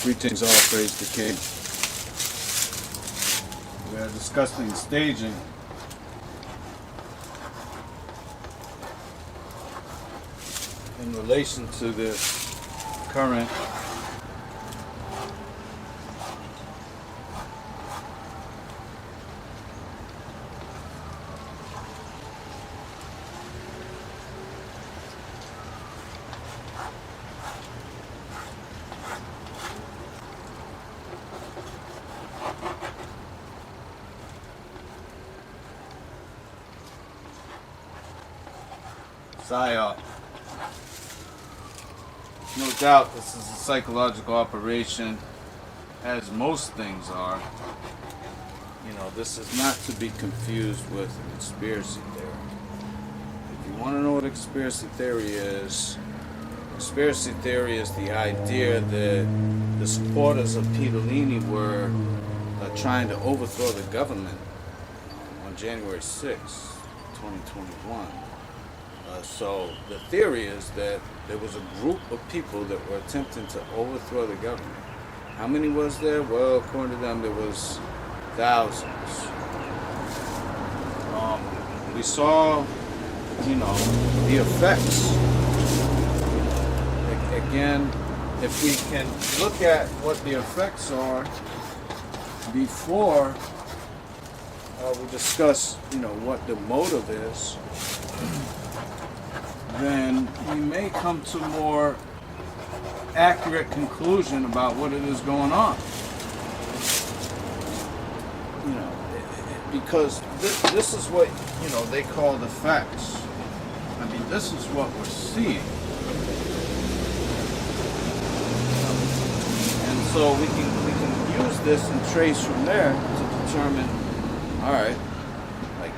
Greetings, all praise the King. We are discussing staging. In relation to this current psyop. No doubt this is a psychological operation, as most things are. You know, this is not to be confused with conspiracy theory. If you want to know what a conspiracy theory is the idea that the supporters of Pedolini were trying to overthrow the government on January 6, 2021. So the theory is that there was a group of people that were attempting to overthrow the government. How many was there? Well, according to them, there was thousands. We saw, the effects. Again, if we can look at what the effects are before we discuss, what the motive is, then we may come to a more accurate conclusion about what it is going on. Because this is what, they call the facts. I mean, this is what we're seeing. And so we can use this and trace from there to determine, all right, like,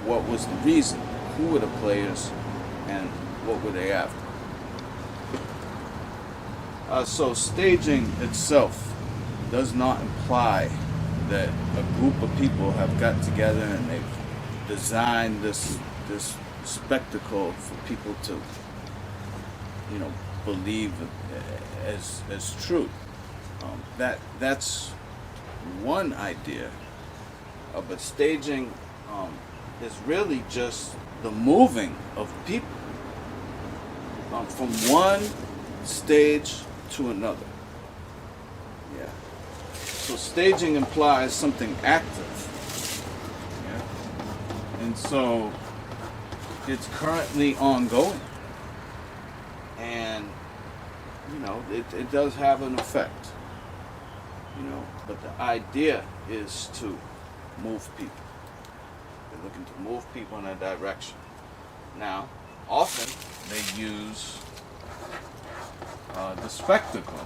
what was the reason? Who were the players? And what were they after? So staging itself does not imply that a group of people have got together and they've designed this spectacle for people to, believe as true. That's one idea. But staging is really just the moving of people from one stage to another. Yeah. So staging implies something active. Yeah. And so it's currently ongoing. And, it does have an effect. But the idea is to move people. They're looking to move people in a direction. Now, often they use the spectacle.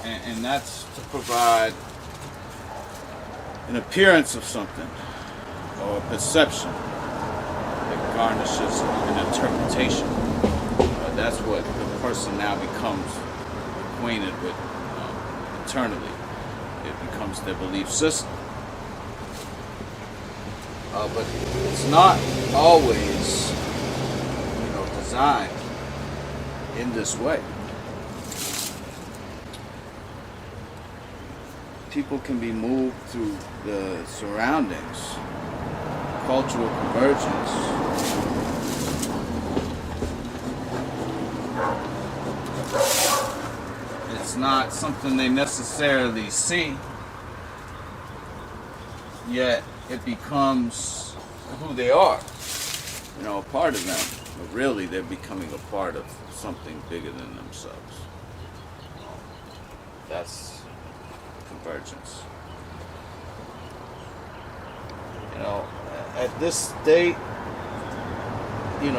And that's to provide an appearance of something or a perception that garnishes an interpretation. That's what the person now becomes acquainted with internally. It becomes their belief system. But it's not always, designed in this way. People can be moved through the surroundings, cultural convergence. It's not something they necessarily see, yet it becomes who they are, a part of them. But really, they're becoming a part of something bigger than themselves. That's convergence. At this state, the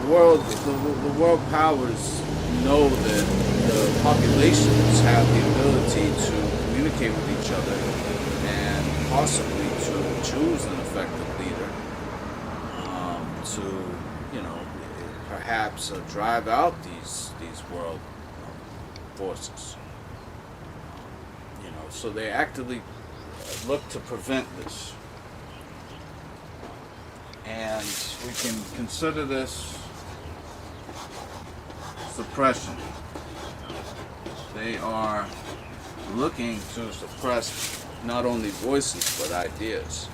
world powers know that the populations have the ability to communicate with each other and possibly to choose an effective leader, to perhaps drive out these world forces. So they actively look to prevent this. And we can consider this suppression. They are looking to suppress not only voices but ideas.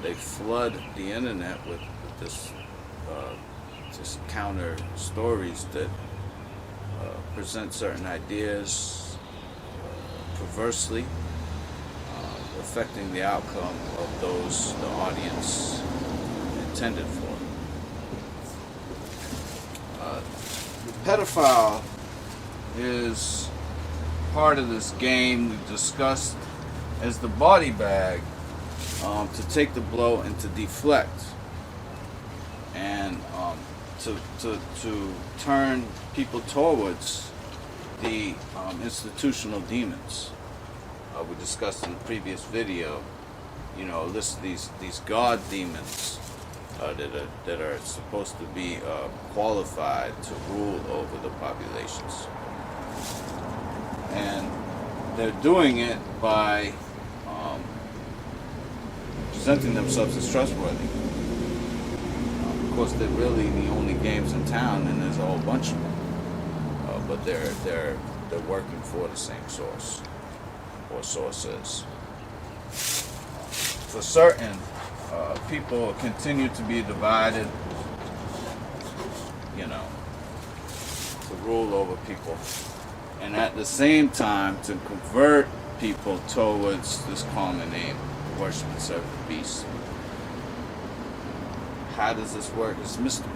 They flood the internet with this just counter stories that present certain ideas perversely, affecting the outcome of those the audience intended for. The pedophile is part of this game we discussed as the body bag, to take the blow and to deflect, and to turn people towards the institutional demons. We discussed in the previous video, list these god demons that are supposed to be qualified to rule over the populations, and they're doing it by presenting themselves as trustworthy. Of course, they're really the only games in town, and there's a whole bunch of them. But they're working for the same source or sources. For certain, people continue to be divided, to rule over people, and at the same time to convert people towards this common name, worship and serve the beast. How does this work? It's mystery.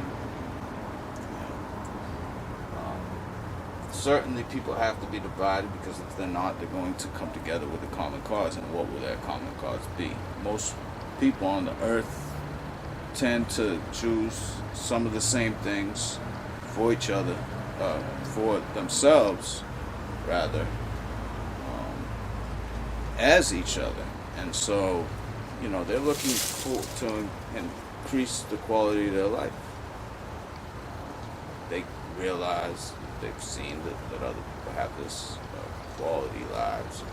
Certainly people have to be divided, because if they're not, they're going to come together with a common cause. And what will that common cause be? Most people on the earth tend to choose some of the same things for each other, for themselves rather, as each other. And so, they're looking to increase the quality of their life. They realize they've seen that other people have this quality lives,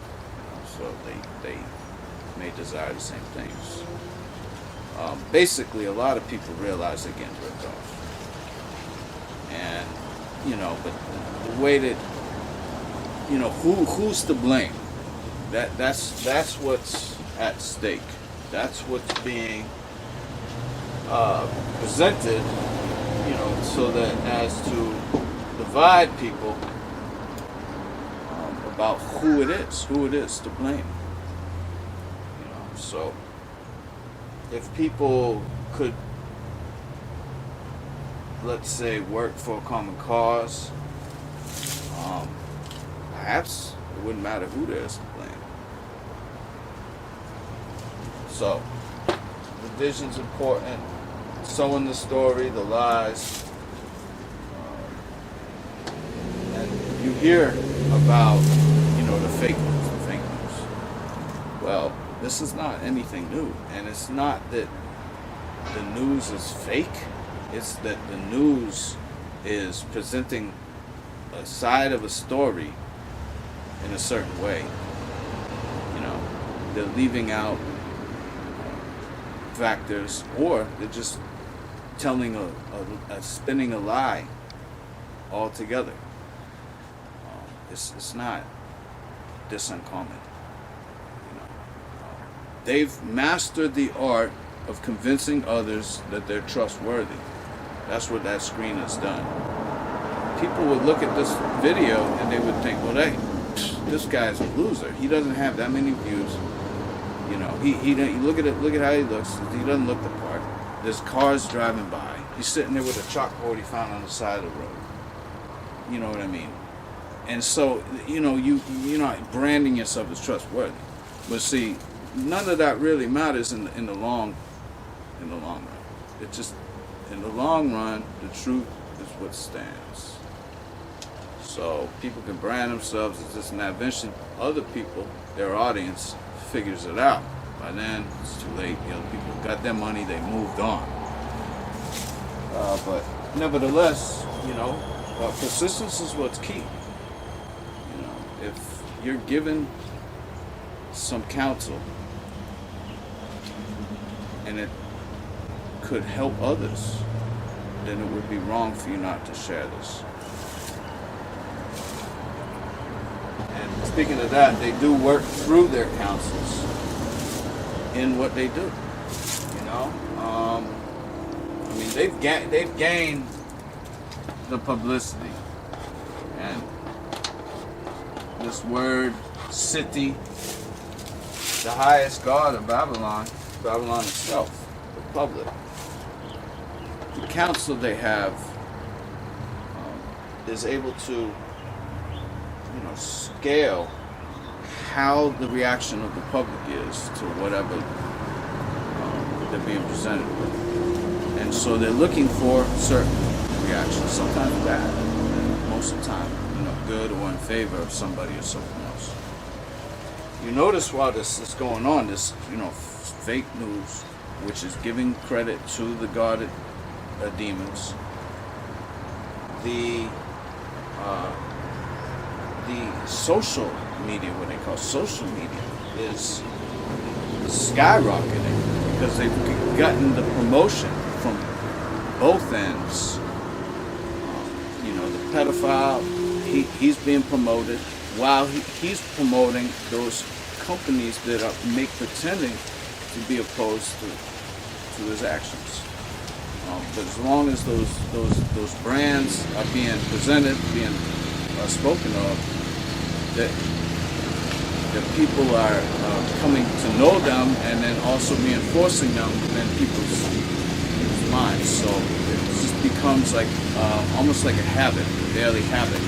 so they may desire the same things. Basically, a lot of people realize they're getting ripped off, and but the way that who's to blame? That's what's at stake. That's what's being presented, so that as to divide people about who it is to blame. So if people could, let's say, work for a common cause, perhaps it wouldn't matter who there is to blame. So the vision's important, sowing the story, the lies. You hear about, the fake news. Well, this is not anything new. And it's not that the news is fake. It's that the news is presenting a side of a story in a certain way. They're leaving out factors, or they're just telling spinning a lie altogether. It's not this uncommon. They've mastered the art of convincing others that they're trustworthy. That's what that screen has done. People would look at this video and they would think, well, hey, this guy's a loser. He doesn't have that many views. He look at how he looks. He doesn't look the part. There's cars driving by. He's sitting there with a chalkboard he found on the side of the road. You know what I mean? And so, you're not branding yourself as trustworthy. But see, none of that really matters in the long run. It just, in the long run, the truth is what stands. So people can brand themselves as this and that. Eventually, other people, their audience, figures it out. By then, it's too late. People got their money, they moved on. But nevertheless, persistence is what's key. If you're given some counsel and it could help others, then it would be wrong for you not to share this. And speaking of that, they do work through their councils in what they do. You know, I mean, they've gained the publicity, and this word city, the highest god of Babylon itself, the public. The council they have is able to, scale how the reaction of the public is to whatever they're being presented with. And so they're looking for certain reactions, sometimes bad, and most of the time, good or in favor of somebody or something else. You notice while this is going on, this, fake news, which is giving credit to the guarded demons, the social media, what they call social media, is skyrocketing because they've gotten the promotion from both ends. The pedophile, he's being promoted while he's promoting those companies that are pretending to be opposed to his actions. But as long as those brands are being presented, being spoken of, that people are coming to know them and then also reinforcing them in people's minds. So it just becomes like almost like a habit, a daily habit,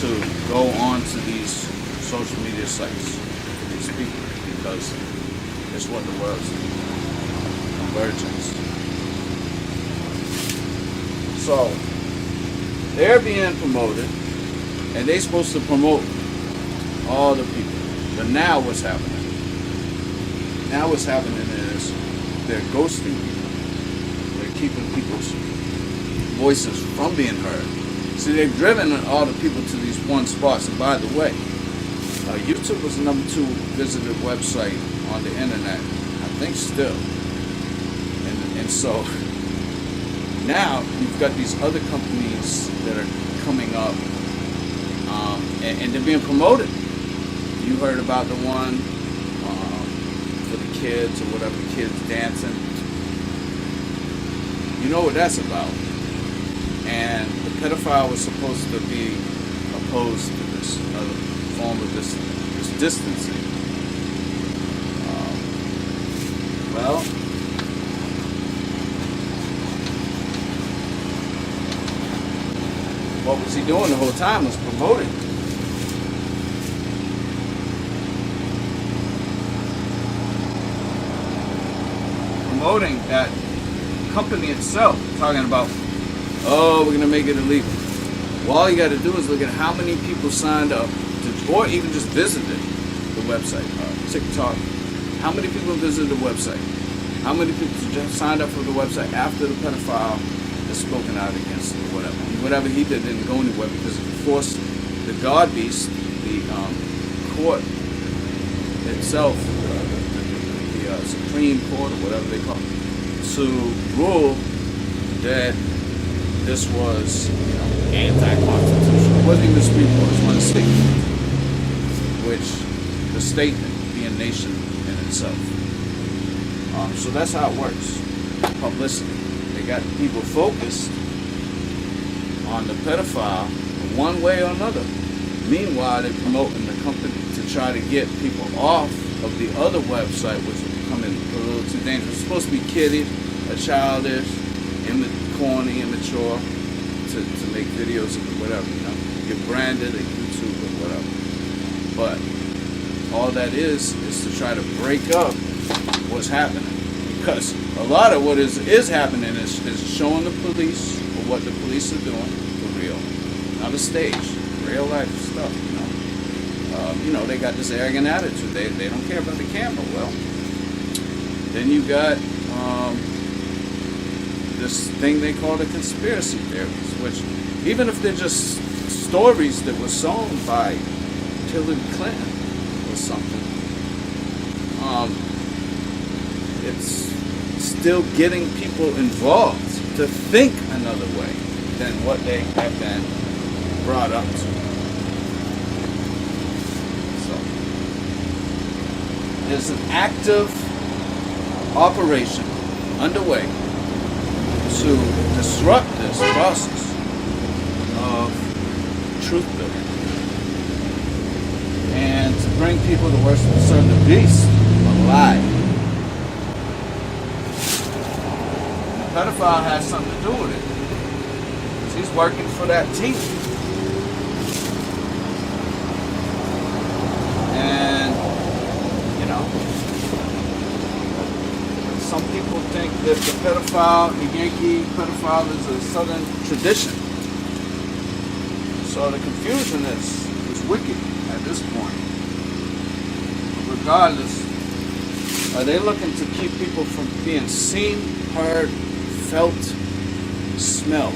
to go on to these social media sites for these people, because it's what the world's convergence. So they're being promoted, and they're supposed to promote all the people. But now what's happening? Now what's happening is they're ghosting people. They're keeping people's voices from being heard. See, they've driven all the people to these one spots. And by the way, YouTube was the number 2 visited website on the internet, I think still. And so now you've got these other companies that are coming up, and they're being promoted. You heard about the one for the kids or whatever, kids dancing. You know what that's about. And the pedophile was supposed to be opposed to this other form of this distancing. Well, what was he doing the whole time was promoting. Promoting that company itself, talking about, we're going to make it illegal. Well, all you got to do is look at how many people signed up to, or even just visited the website, TikTok. How many people visited the website? How many people just signed up for the website after the pedophile has spoken out against it or whatever? And whatever he did didn't go anywhere because it forced the God Beast, the court itself, the Supreme Court or whatever they call it, to rule that this was anti-constitutional. It wasn't even the Supreme Court, it was one state, which the state being a nation in itself. So that's how it works. Publicity. They got people focused on the pedophile one way or another. Meanwhile, they're promoting the company to try to get people off of the other website, which is becoming a little too dangerous. It's supposed to be kiddie, childish, corny, immature, to make videos of it, whatever, Get branded at YouTube or whatever. But all that is to try to break up what's happening. Because a lot of what is happening is showing the police what the police are doing for real. Not a stage, real life stuff, they got this arrogant attitude. They don't care about the camera. Well, then you got this thing they call the conspiracy theories, which even if they're just stories that were sown by Hillary Clinton or something, it's still getting people involved to think another way than what they have been brought up to. So there's an active operation underway to disrupt this process of truth building and to bring people to worship and serve the beast alive. The pedophile has something to do with it. He's working for that team. And, you know, some people think that the pedophile, the Yankee pedophile, is a southern tradition. So the confusion is wicked at this point. Regardless, are they looking to keep people from being seen, heard, felt, smelled?